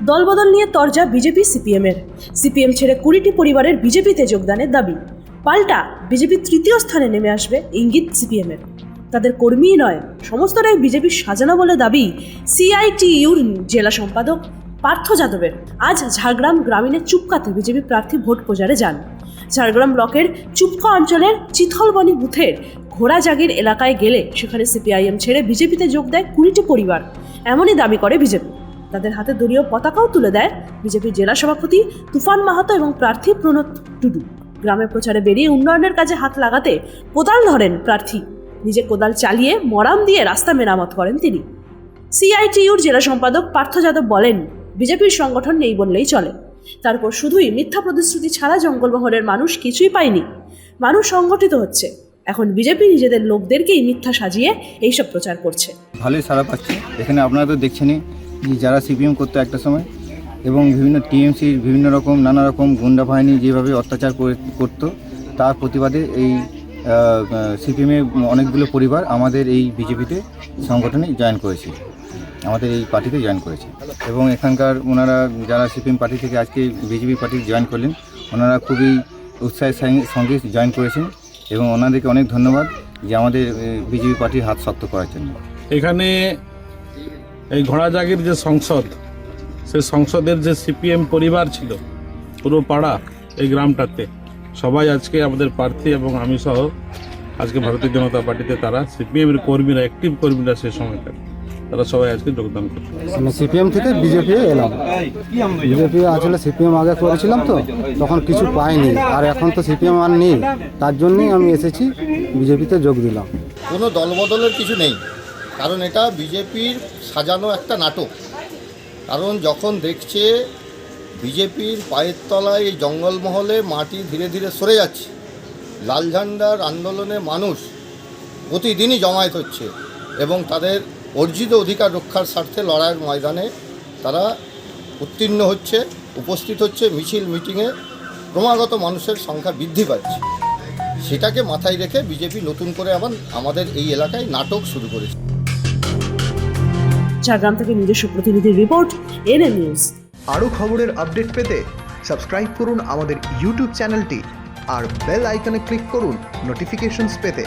দলবদল নিয়ে তরজা বিজেপি সিপিএমের। সিপিএম ছেড়ে 20টি পরিবারের বিজেপিতে যোগদানের দাবি। পাল্টা বিজেপি তৃতীয় স্থানে নেমে আসবে ইঙ্গিত সিপিএমের। তাদের কর্মীই নয়, সমস্তটাই বিজেপির সাজানো বলে দাবি সিআইটিইউর জেলা সম্পাদক পার্থ যাদবের। আজ ঝাড়গ্রাম গ্রামীণের চুপকাতে বিজেপি প্রার্থী ভোট প্রচারে যান। ঝাড়গ্রাম ব্লকের চুপকা অঞ্চলের চিথলবনি বুথের ঘোড়াজাগির এলাকায় গেলে সেখানে সিপিআইএম ছেড়ে বিজেপিতে যোগ দেয় 20টি পরিবার, এমনই দাবি করে বিজেপি। তাদের হাতে দলীয় পতাকাও তুলে দেয় বিজেপির জেলা সভাপতি তুফান মাহাতো এবং প্রার্থী প্রণত টুডু। গ্রামে প্রচারে বেরিয়ে উন্নয়নের কাজে হাত লাগাতে কোদাল ধরেন প্রার্থী। নিজে কোদাল চালিয়ে মরাম দিয়ে রাস্তা মেরামত করেন তিনি। সিআইটিইউর জেলা সম্পাদক পার্থ যাদব বলেন, বিজেপির সংগঠন নেই বললেই চলে। তারপর শুধুই মিথ্যা প্রতিশ্রুতি ছাড়া জঙ্গলমহলের মানুষ কিছুই পায়নি। মানুষ সংগঠিত হচ্ছে। এখন বিজেপি নিজেদের লোকদেরকেই মিথ্যা সাজিয়ে এইসব প্রচার করছে। ভালোই সাড়া পাচ্ছে। এখানে আপনারা তো দেখছেনই যে যারা সিপিএম করতো একটা সময় এবং বিভিন্ন টিএমসির বিভিন্ন রকম নানা রকম গুন্ডা বাহিনী যেভাবে অত্যাচার করতো, তার প্রতিবাদে এই সিপিএমের অনেকগুলো পরিবার আমাদের এই বিজেপিতে সংগঠনে জয়েন করেছে, আমাদের এই পার্টিতে জয়েন করেছে। এবং এখানকার ওনারা যারা সিপিএম পার্টি থেকে আজকে বিজেপি পার্টি জয়েন করলেন, ওনারা খুবই উৎসাহের সঙ্গে জয়েন করেছেন এবং ওনাদেরকে অনেক ধন্যবাদ যে আমাদের বিজেপি পার্টির হাত শক্ত করার জন্য। এখানে এই ঘোড়াজাগির যে সংসদ, সে সংসদের যে সিপিএম পরিবার ছিল পুরো পাড়া এই গ্রামটাতে, সবাই আজকে আমাদের প্রার্থী এবং আমি সহ আজকে ভারতীয় জনতা পার্টিতে তারা সিপিএমের কর্মীরা, অ্যাক্টিভ কর্মীরা সে সময়টা তারা সবাই আজকে যোগদান করছে। আমি সিপিএম থেকে বিজেপি এলাম। বিজেপি আসলে সিপিএম আগে করেছিলাম তো, তখন কিছু পাইনি, আর এখন তো সিপিএম আর নেই, তার জন্যই আমি এসেছি বিজেপিতে যোগ দিলাম। কোনো দলবদলের কিছু নেই, কারণ এটা বিজেপির সাজানো একটা নাটক। কারণ যখন দেখছে বিজেপির পায়ের তলায় এই জঙ্গলমহলে মাটি ধীরে ধীরে সরে যাচ্ছে, লাল ঝান্ডার আন্দোলনে মানুষ প্রতিদিনই জমায়েত হচ্ছে এবং তাদের অর্জিত অধিকার রক্ষার স্বার্থে লড়াইয়ের ময়দানে তারা উত্তীর্ণ হচ্ছে, উপস্থিত হচ্ছে, মিছিল মিটিংয়ে ক্রমাগত মানুষের সংখ্যা বৃদ্ধি পাচ্ছে, সেটাকে মাথায় রেখে বিজেপি নতুন করে আবার আমাদের এই এলাকায় নাটক শুরু করেছে। ঝাড়গ্রাম থেকে নিজস্ব প্রতিনিধির রিপোর্ট, এনএম নিউজ। আরও খবরের আপডেট পেতে সাবস্ক্রাইব করুন আমাদের ইউটিউব চ্যানেলটি আর বেল আইকনে ক্লিক করুন নোটিফিকেশনস পেতে।